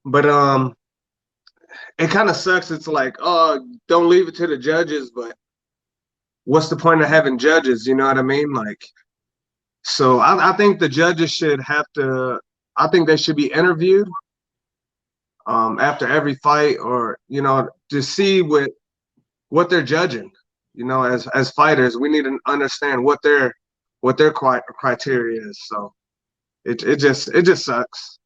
But it kind of sucks. It's like, oh, don't leave it to the judges, but what's the point of having judges? You know what I mean? Like, so I think the judges should have to. I think they should be interviewed after every fight, or to see what they're judging. As fighters, we need to understand what their criteria is. So it just sucks.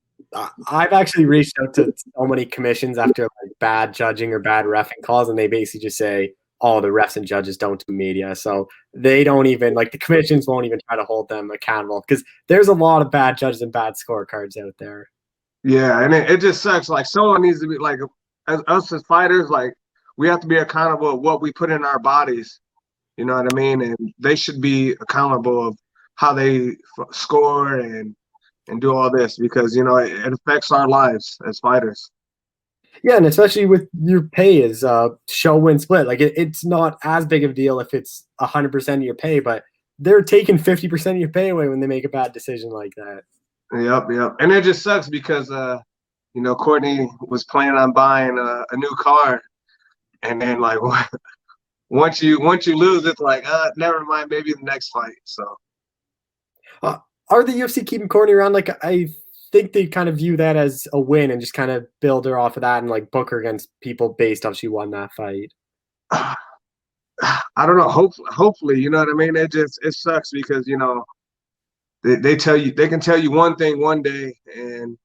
I've actually reached out to so many commissions after like bad judging or bad reffing calls, and they basically just say, "Oh, the refs and judges don't do media," so they don't even the commissions won't even try to hold them accountable because there's a lot of bad judges and bad scorecards out there. Yeah, and it just sucks. Like someone needs to be like, as us as fighters, like we have to be accountable of what we put in our bodies. You know what I mean? And they should be accountable of how they score and do all this because it affects our lives as fighters. Yeah, and especially with your pay is show win split. Like it's not as big of a deal if it's 100% of your pay, but they're taking 50% of your pay away when they make a bad decision like that. Yep. And it just sucks because Courtney was planning on buying a new car, and then like once you lose, it's like never mind, maybe the next fight. So are the UFC keeping Courtney around? Like I think they kind of view that as a win and just kind of build her off of that and like book her against people based off she won that fight. I don't know. Hopefully, you know what I mean. It sucks because they can tell you one thing one day, and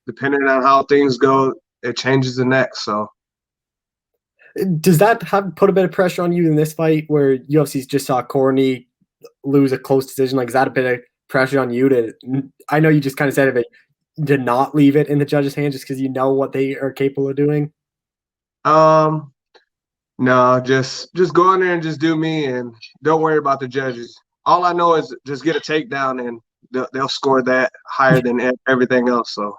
depending on how things go, it changes the next. So, does that put a bit of pressure on you in this fight where UFC just saw Courtney lose a close decision? Like, is that a bit of pressure on you to? I know you just kind of said it, but to not leave it in the judges' hands just because you know what they are capable of doing. No, just go in there and just do me, and don't worry about the judges. All I know is just get a takedown, and they'll score that higher than everything else. So,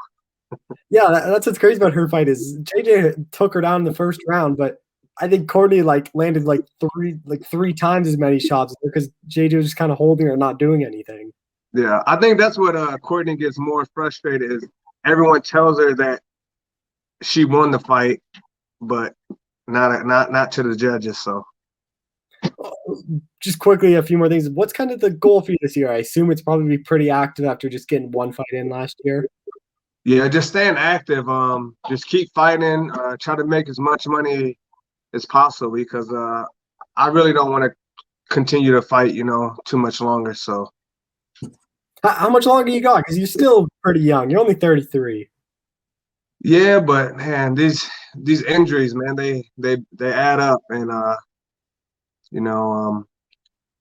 yeah, that's what's crazy about her fight is JJ took her down in the first round, but I think Courtney landed three times as many shots because JJ was just kind of holding her and not doing anything. Yeah, I think that's what Courtney gets more frustrated is everyone tells her that she won the fight, but not to the judges. So. Just quickly, a few more things. What's kind of the goal for you this year? I assume it's probably pretty active after just getting one fight in last year. Yeah, just staying active. Just keep fighting. Try to make as much money as possible because I really don't want to continue to fight, too much longer. So, how much longer you got? Because you're still pretty young. You're only 33. Yeah, but man, these injuries, man, they add up, and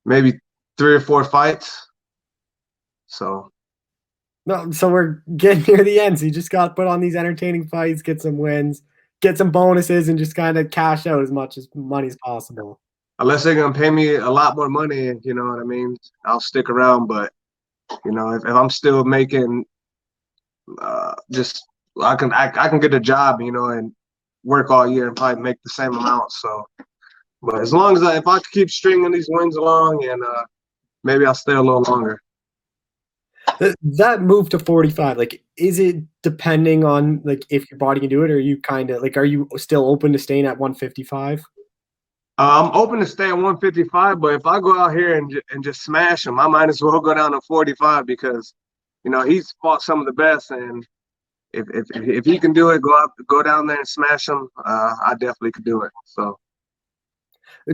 maybe 3 or 4 fights. So. No, so we're getting near the end. So you just got to put on these entertaining fights, get some wins, get some bonuses, and just kind of cash out as much money as possible. Unless they're gonna pay me a lot more money, you know what I mean, I'll stick around. But if I'm still making, I can get a job, and work all year and probably make the same amount. So, but as long as if I can keep stringing these wins along, and maybe I'll stay a little longer. That move to 45, is it depending on if your body can do it, or are you kind of are you still open to staying at 155? I'm open to stay at 155, but if I go out here and just smash him, I might as well go down to 45 because, he's fought some of the best, and if he can do it, go down there and smash him, I definitely could do it. So,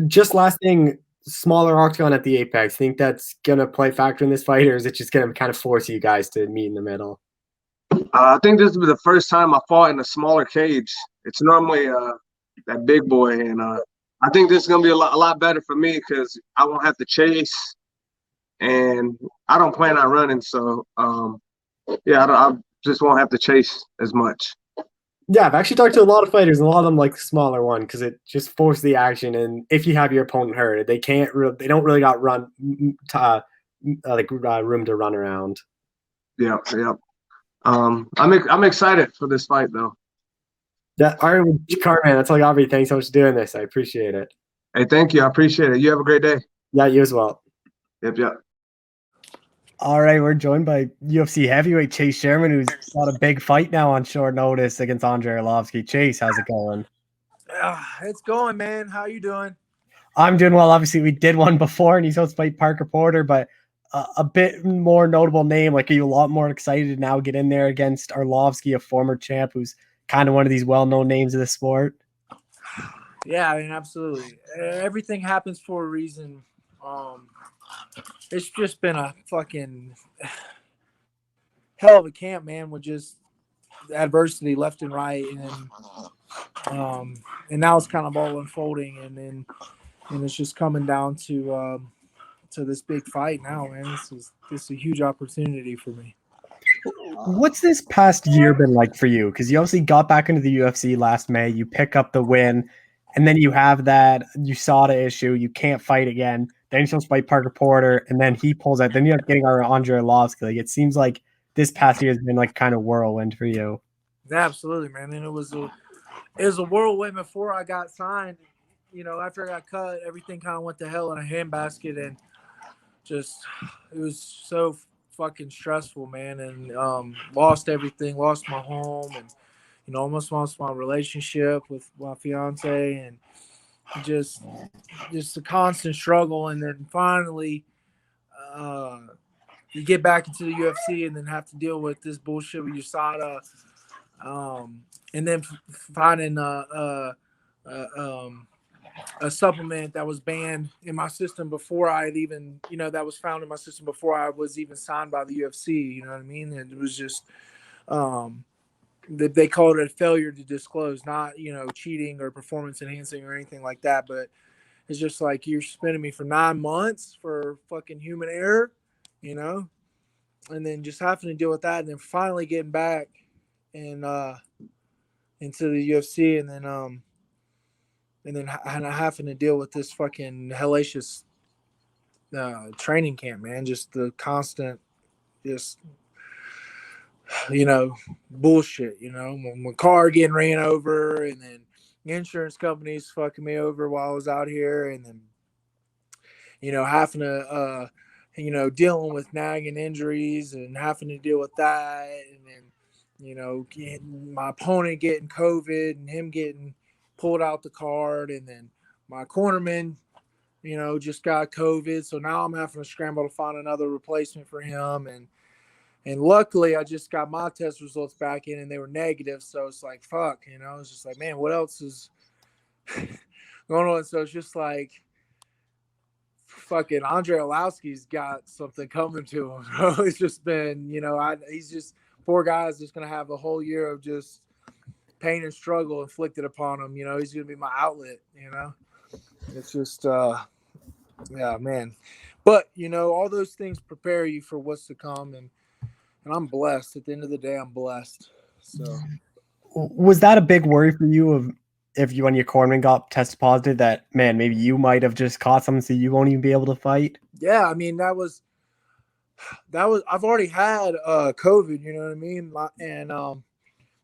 just last thing. Smaller octagon at the Apex. Think that's gonna play a factor in this fight, or is it just gonna kind of force you guys to meet in the middle? I think this will be the first time I fought in a smaller cage. It's normally that big boy, and I think this is gonna be a lot better for me because I won't have to chase, and I don't plan on running. So I just won't have to chase as much. Yeah, I've actually talked to a lot of fighters, and a lot of them like the smaller one because it just forces the action. And if you have your opponent hurt, they don't really got room to run around. Yeah. I'm excited for this fight though. Yeah, all right, Carman, that's all I got for you. Thanks so much for doing this. I appreciate it. Hey, thank you. I appreciate it. You have a great day. Yeah, you as well. Yep. All right, we're joined by UFC heavyweight Chase Sherman, who's got a big fight now on short notice against Andrei Arlovski. Chase, how's it going? It's going, man. How you doing? I'm doing well. Obviously, we did one before, and he's supposed to fight Parker Porter, but a bit more notable name. Like, are you a lot more excited to now get in there against Arlovski, a former champ who's kind of one of these well-known names of the sport? Yeah, I mean, absolutely. Everything happens for a reason. It's just been a fucking hell of a camp, man, with just adversity left and right, and now it's kind of all unfolding, and it's just coming down to this big fight now, man. This is a huge opportunity for me. What's this past year been like for you? Because you obviously got back into the UFC last May. You pick up the win, and then you have that USADA issue. You can't fight again. Then you're supposed to fight Parker Porter, and then he pulls out. Then you end up getting our Andrei Arlovski. Like, it seems like this past year has been like kind of whirlwind for you. Absolutely, man. And it was a whirlwind before I got signed. You know, after I got cut, everything kind of went to hell in a handbasket, and just it was so fucking stressful, man. And lost everything, lost my home, and almost lost my relationship with my fiance, and just a constant struggle. And then finally, you get back into the UFC, and then have to deal with this bullshit with USADA, and then finding a supplement that was banned in my system before I had even, that was found in my system before I was even signed by the UFC. You know what I mean? And it was just, they called it a failure to disclose, not, cheating or performance enhancing or anything like that. But it's just like, you're spending me for 9 months for fucking human error, and then just having to deal with that. And then finally getting back and, into the UFC, and then having to deal with this fucking hellacious training camp, man. Just the constant, just bullshit. My car getting ran over, and then insurance companies fucking me over while I was out here, and then having to dealing with nagging injuries and having to deal with that, and then my opponent getting COVID and him getting pulled out the card, and then my cornerman, just got COVID. So now I'm having to scramble to find another replacement for him. And luckily I just got my test results back in, and they were negative. So it's like, fuck, it's just like, man, what else is going on? So it's just like, fucking Andrei Arlovski's got something coming to him. Bro. It's just been, he's just, poor guy's just going to have a whole year of just pain and struggle inflicted upon him. He's going to be my outlet, It's just, yeah, man. But, all those things prepare you for what's to come. And I'm blessed. At the end of the day, I'm blessed. So, was that a big worry for you of if you and your cornerman got tested positive that, man, maybe you might have just caught something so you won't even be able to fight? Yeah, I mean, that was I've already had COVID, you know what I mean? And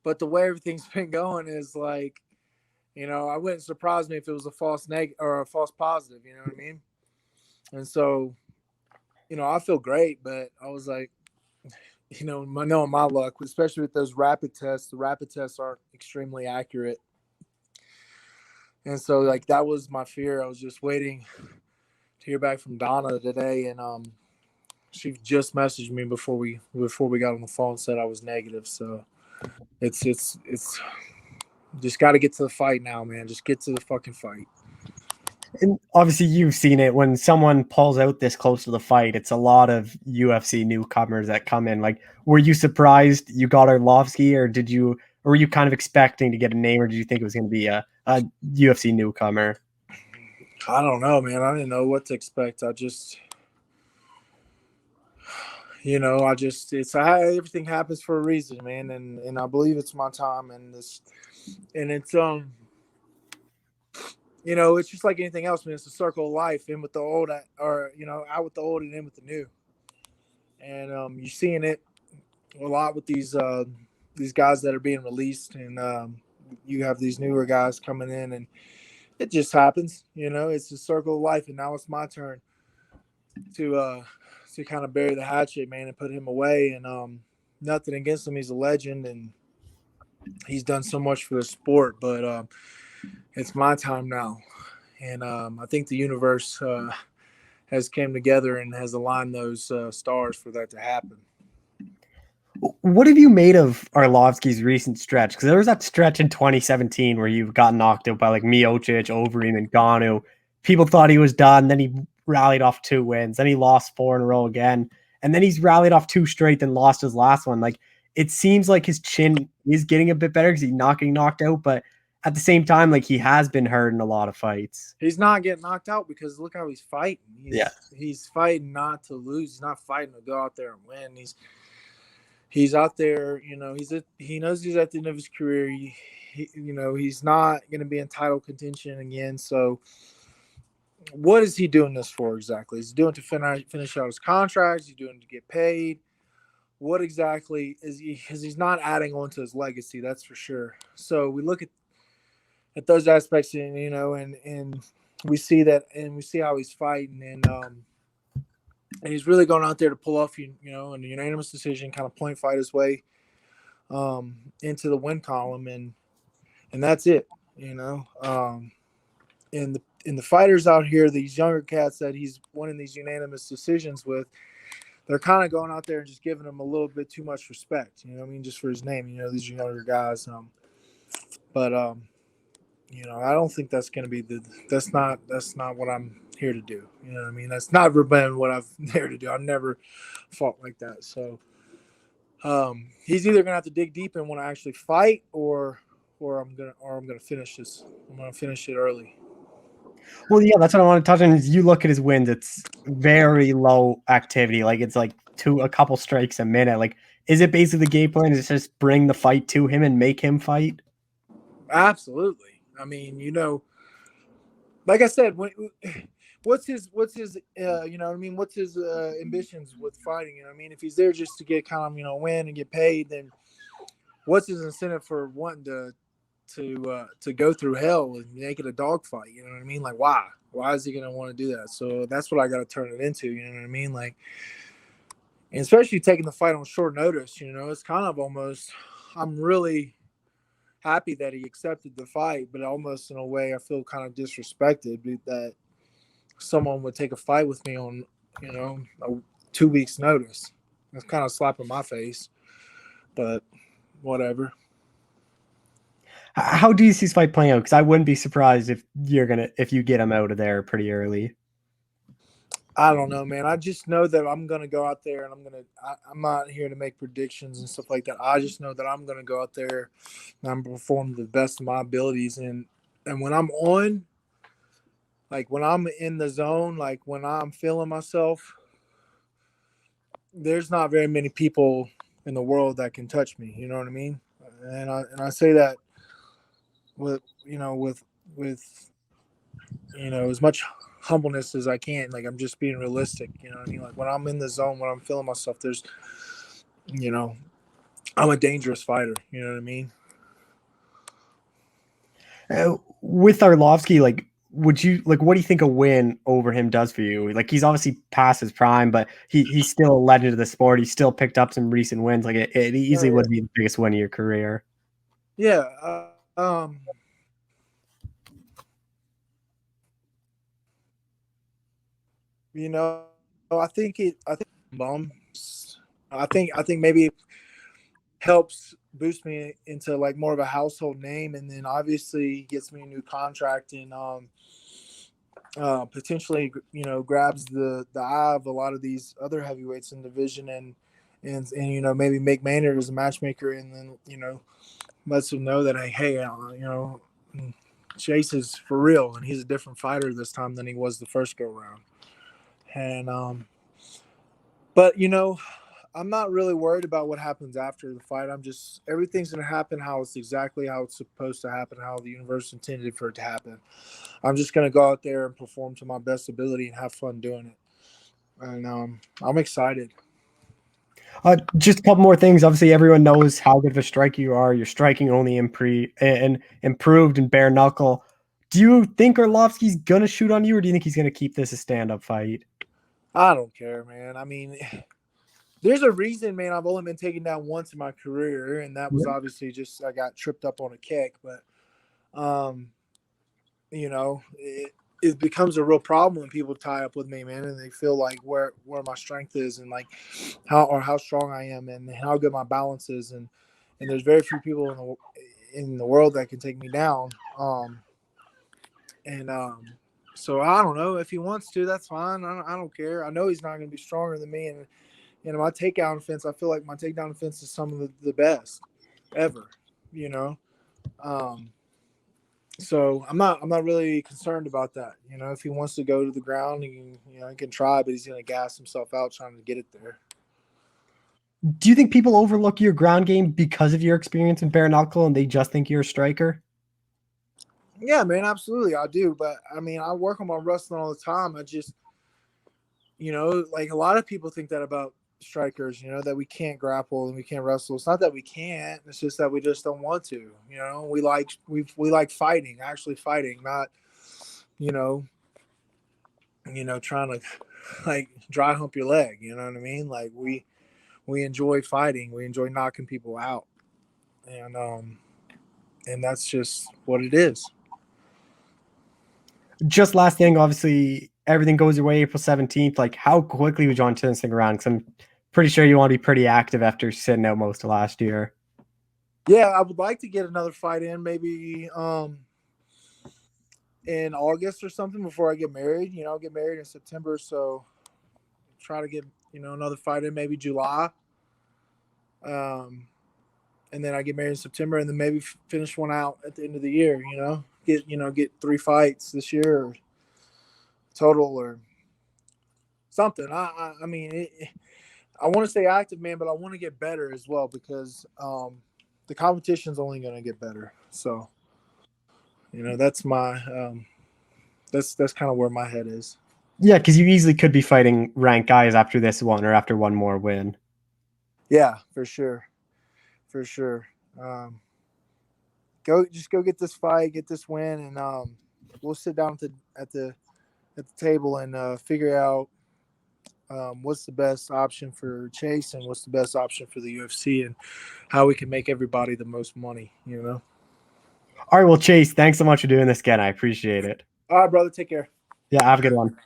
but the way everything's been going is like, I wouldn't surprise me if it was a false negative or a false positive, you know what I mean? And so, I feel great, but I was like, knowing my luck, especially with those rapid tests, the rapid tests aren't extremely accurate. And so, like, that was my fear. I was just waiting to hear back from Donna today, and she just messaged me before we got on the phone and said I was negative. So it's just got to get to the fight now, man. Just get to the fucking fight. And obviously you've seen it when someone pulls out this close to the fight. It's a lot of UFC newcomers that come in. Like, were you surprised you got Arlovski, or were you kind of expecting to get a name, or did you think it was going to be a UFC newcomer? I don't know, man. I didn't know what to expect. I just, everything happens for a reason, man. And I believe it's my time, and it's it's just like anything else, man. It's a circle of life, in with the old, or out with the old and in with the new. And you're seeing it, a lot with these guys that are being released, and you have these newer guys coming in, and it just happens. It's a circle of life, and now it's my turn to kind of bury the hatchet, man, and put him away. And nothing against him; he's a legend, and he's done so much for the sport. But it's my time now, and I think the universe has came together and has aligned those stars for that to happen. What have you made of Arlovsky's recent stretch? Because there was that stretch in 2017 where you got knocked out by like Miocic, Overeem, and Ngannou. People thought he was done. Then he rallied off 2 wins. Then he lost 4 in a row again. And then he's rallied off 2 straight and lost his last one. Like, it seems like his chin is getting a bit better because he's not getting knocked out. But at the same time, like, he has been hurt in a lot of fights. He's not getting knocked out because look how he's fighting. He's fighting not to lose. He's not fighting to go out there and win. He's out there, he knows he's at the end of his career. He's not going to be in title contention again. So what is he doing this for exactly? Is he doing it to finish out his contract? Is he doing it to get paid? What exactly is he? Because he's not adding on to his legacy, that's for sure. So we look at those aspects, and and we see that, and we see how he's fighting, and he's really going out there to pull off, in a unanimous decision, kind of point fight his way into the win column, and that's it, And the fighters out here, these younger cats that he's winning these unanimous decisions with, they're kind of going out there and just giving him a little bit too much respect, just for his name, these younger guys. But I don't think that's going to be that's not what I'm here to do. That's never been what I've there to do. I've never fought like that. So he's either gonna have to dig deep and want to actually fight, or I'm gonna finish this. I'm gonna finish it early. Well, yeah, that's what I want to touch on. Is you look at his wins; it's very low activity. Like, it's like a couple strikes a minute. Like, is it basically the game plan? Is just bring the fight to him and make him fight? Absolutely. I mean, like I said, what's his what's his ambitions with fighting? If he's there just to get kind of win and get paid, then what's his incentive for wanting to go through hell and make it a dogfight? Like, why is he gonna want to do that? So that's what I got to turn it into. Like, and especially taking the fight on short notice. It's kind of almost, I'm really happy that he accepted the fight, but almost in a way I feel kind of disrespected that someone would take a fight with me on, 2 weeks notice. It's kind of slapping my face, but whatever. How do you see this fight playing out? Because I wouldn't be surprised if you get him out of there pretty early. I don't know, man. I just know that I'm gonna go out there and I'm not here to make predictions and stuff like that. I just know that I'm gonna go out there and I'm gonna perform to the best of my abilities. And when I'm on, like when I'm in the zone, like when I'm feeling myself, there's not very many people in the world that can touch me. You know what I mean? And I say that with as much humbleness as I can. Like, I'm just being realistic. You know what I mean? Like, when I'm in the zone, when I'm feeling myself, there's, I'm a dangerous fighter. You know what I mean? With Arlovsky, like, what do you think a win over him does for you? Like, he's obviously past his prime, but he's still a legend of the sport. He's still picked up some recent wins. Like, it easily would be the biggest win of your career. Yeah. I think maybe it helps boost me into like more of a household name, and then obviously gets me a new contract, and potentially grabs the eye of a lot of these other heavyweights in the division, and maybe make Maynard as a matchmaker, and then lets them know that hey, Chase is for real, and he's a different fighter this time than he was the first go round. And but I'm not really worried about what happens after the fight. Everything's going to happen how it's supposed to happen, how the universe intended for it to happen. I'm just going to go out there and perform to my best ability and have fun doing it. And I'm excited. Just a couple more things. Obviously, everyone knows how good of a striker you are. Your striking only improved in bare knuckle. Do you think Arlovsky's gonna shoot on you, or do you think he's gonna keep this a stand-up fight? I don't care, man. I mean, there's a reason, man. I've only been taken down once in my career, and that was obviously just I got tripped up on a kick. But, it becomes a real problem when people tie up with me, man, and they feel like where my strength is and like how strong I am and how good my balance is, and there's very few people in the world that can take me down. So I don't know if he wants to, that's fine. I don't care. I know he's not going to be stronger than me, and my takedown defense, I feel like my takedown defense is some of the best ever. So I'm not really concerned about that. If he wants to go to the ground, he can try, but he's going to gas himself out trying to get it there. Do you think people overlook your ground game because of your experience in bare knuckle and they just think you're a striker? Yeah, man, absolutely. I do. But I mean, I work on my wrestling all the time. I just, like a lot of people think that about strikers, that we can't grapple and we can't wrestle. It's not that we can't. It's just that we just don't want to. We like fighting, actually fighting, not, trying to like dry hump your leg. You know what I mean? Like we enjoy fighting. We enjoy knocking people out. And that's just what it is. Just last thing, obviously, everything goes your way April 17th. Like, how quickly would you want to turn this thing around? Because I'm pretty sure you want to be pretty active after sitting out most of last year. Yeah, I would like to get another fight in maybe in August or something before I get married. I'll get married in September, so try to get, another fight in maybe July. And then I get married in September, and then maybe finish one out at the end of the year, get 3 fights this year or total or something. I mean, I want to stay active, man, but I want to get better as well because the competition's only going to get better. So, that's my that's kind of where my head is. Yeah, because you easily could be fighting ranked guys after this one or after one more win. Yeah, for sure. Go get this fight, get this win, and we'll sit down at the table and figure out what's the best option for Chase and what's the best option for the UFC and how we can make everybody the most money. All right, well, Chase, thanks so much for doing this again. I appreciate it. All right, brother, take care. Yeah, have a good one.